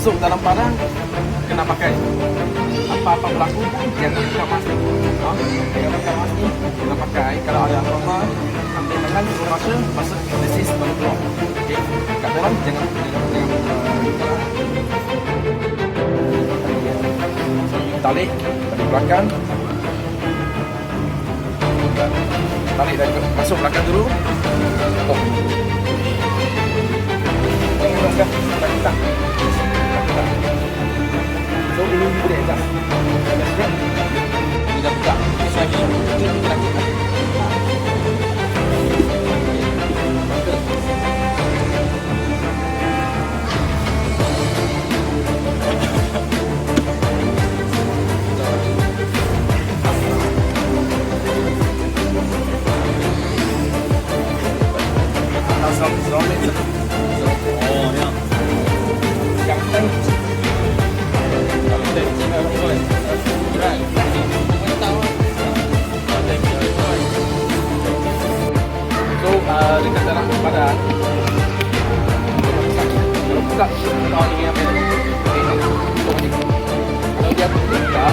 masuk dalam Padang kena pakai. Apa-apa berlaku pun jangan pakai mask. Jangan pakai mask ni, kena pakai. Kalau ada apa-apa, ambil tangan, masuk desis baru keluar. Okey, kat dalam jangan tarik dari belakang. Tarik dari masuk belakang dulu. Jangan tak. So ini boleh tak? Ini dah buka. Lagi lagi. Dekat dalam Padang kalau buka tahu ni apa ni kalau dia buka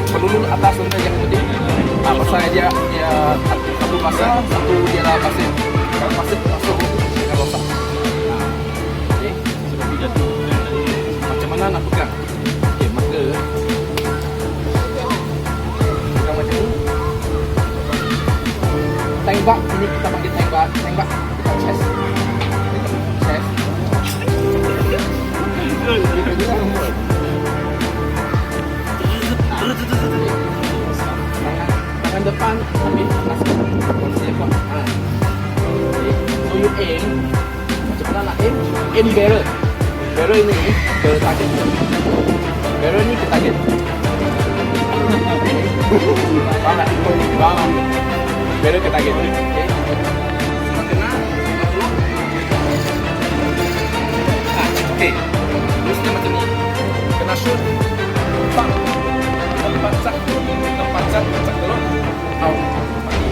pelulur atas untuk yang gede pasal dia satu pasal satu dia lah pasir kalau pasir masuk dia rosak okey seperti jatuh macam mana nak pegang okey maka pegang macam ni tembak ini kita panggil tembak dekat chest tangan depan ambil atas sekot so you aim macam mana nak aim barrel ini ke target barrel ni ke target faham tak? Faham barrel ke target okey kena okey terusnya macam ni kena shoot bang tempat sak telur out mati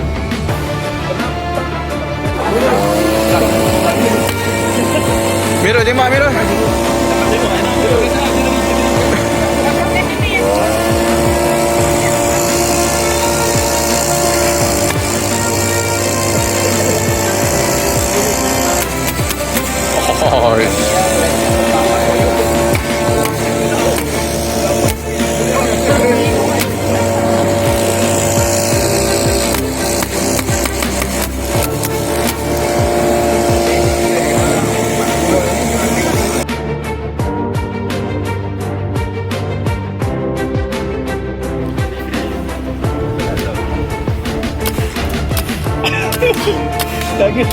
kena Miro tembak Miro Kaget.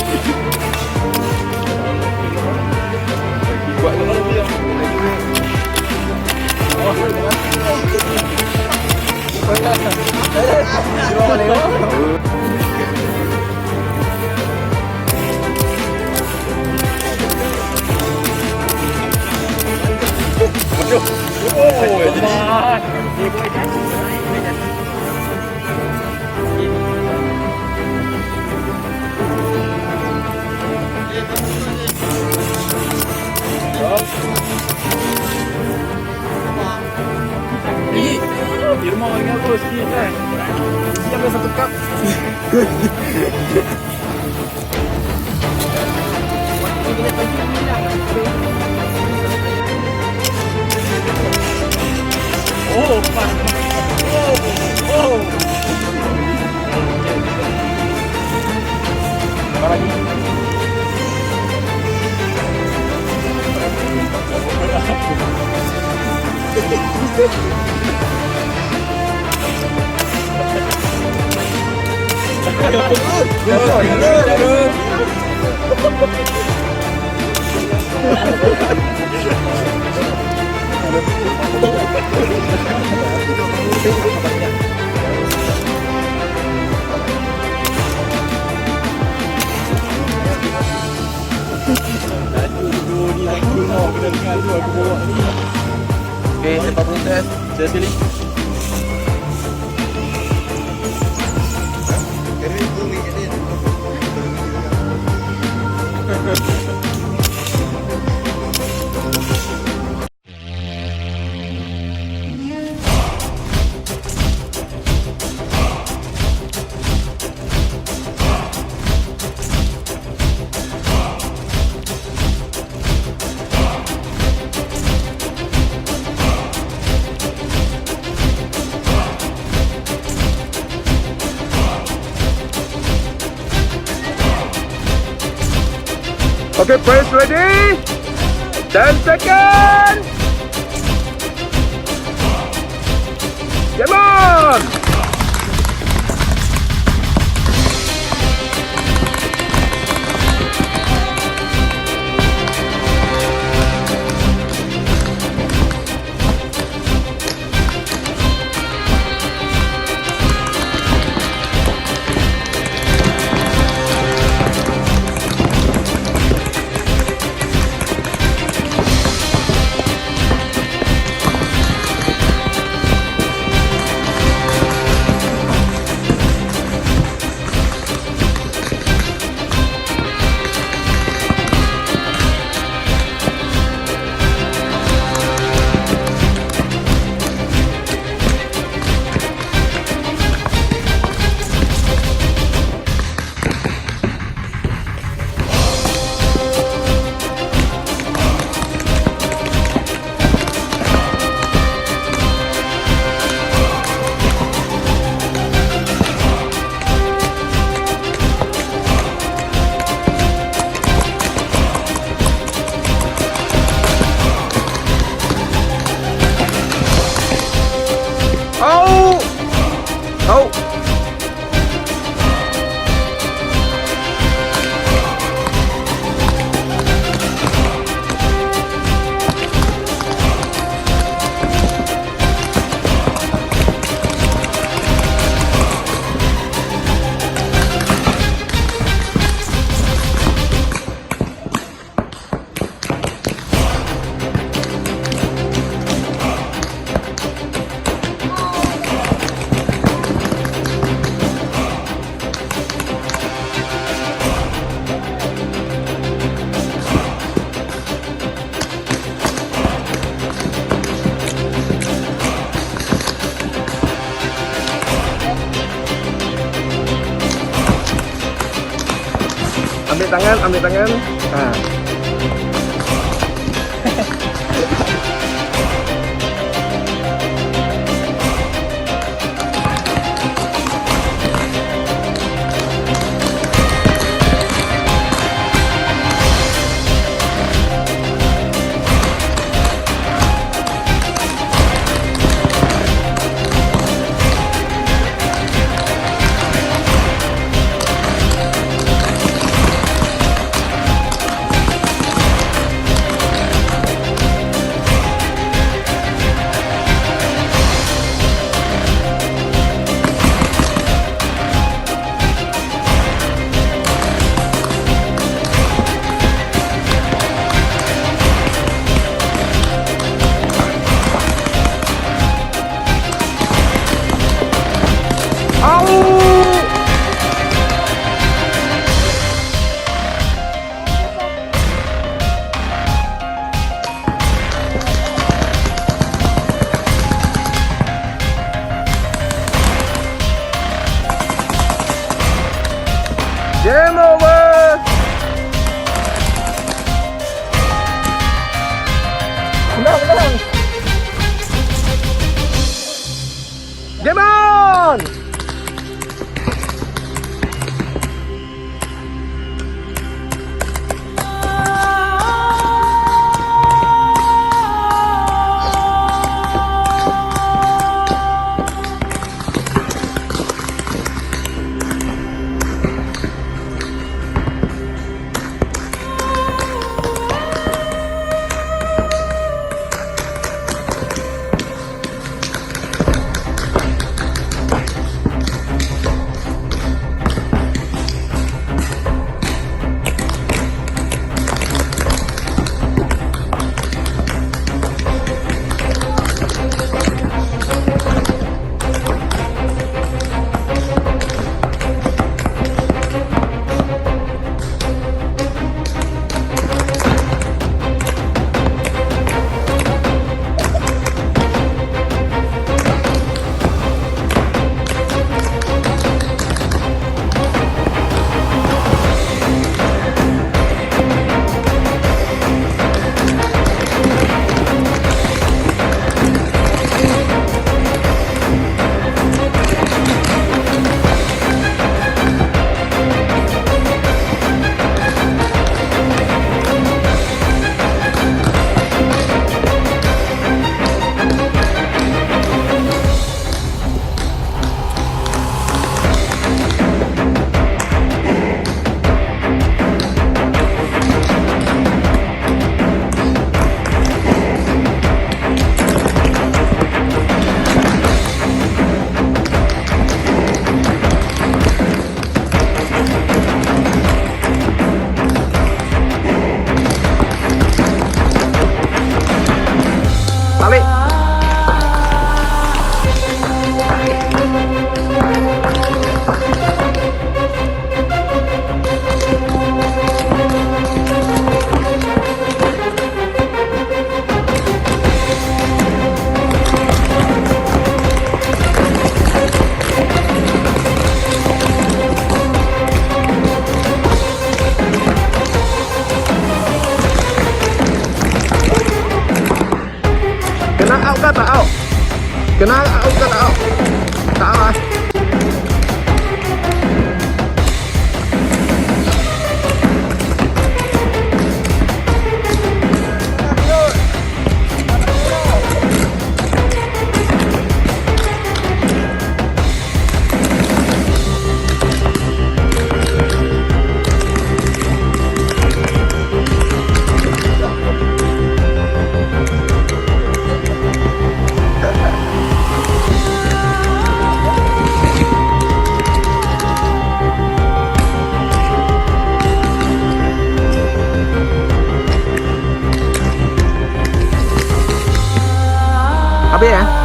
Buat apa dia? Di rumah orang aku sikit kan. Dia ambil satu cup. Oh, pak. Oh. Apa lagi? Okey, lepas proses, saya sekali. Okay, press ready. 10 seconds. Come on. Ambil tangan. Nah. Game over. Menang. Game on. Kena aku tak tahu. Tak lah. Habis ya?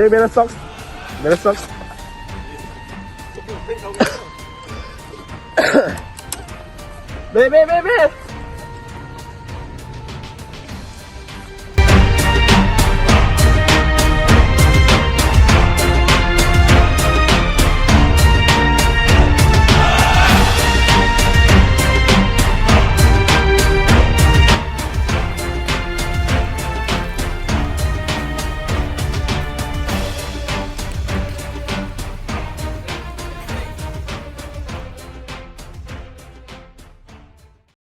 Okay, beres socks. Beres socks. Be.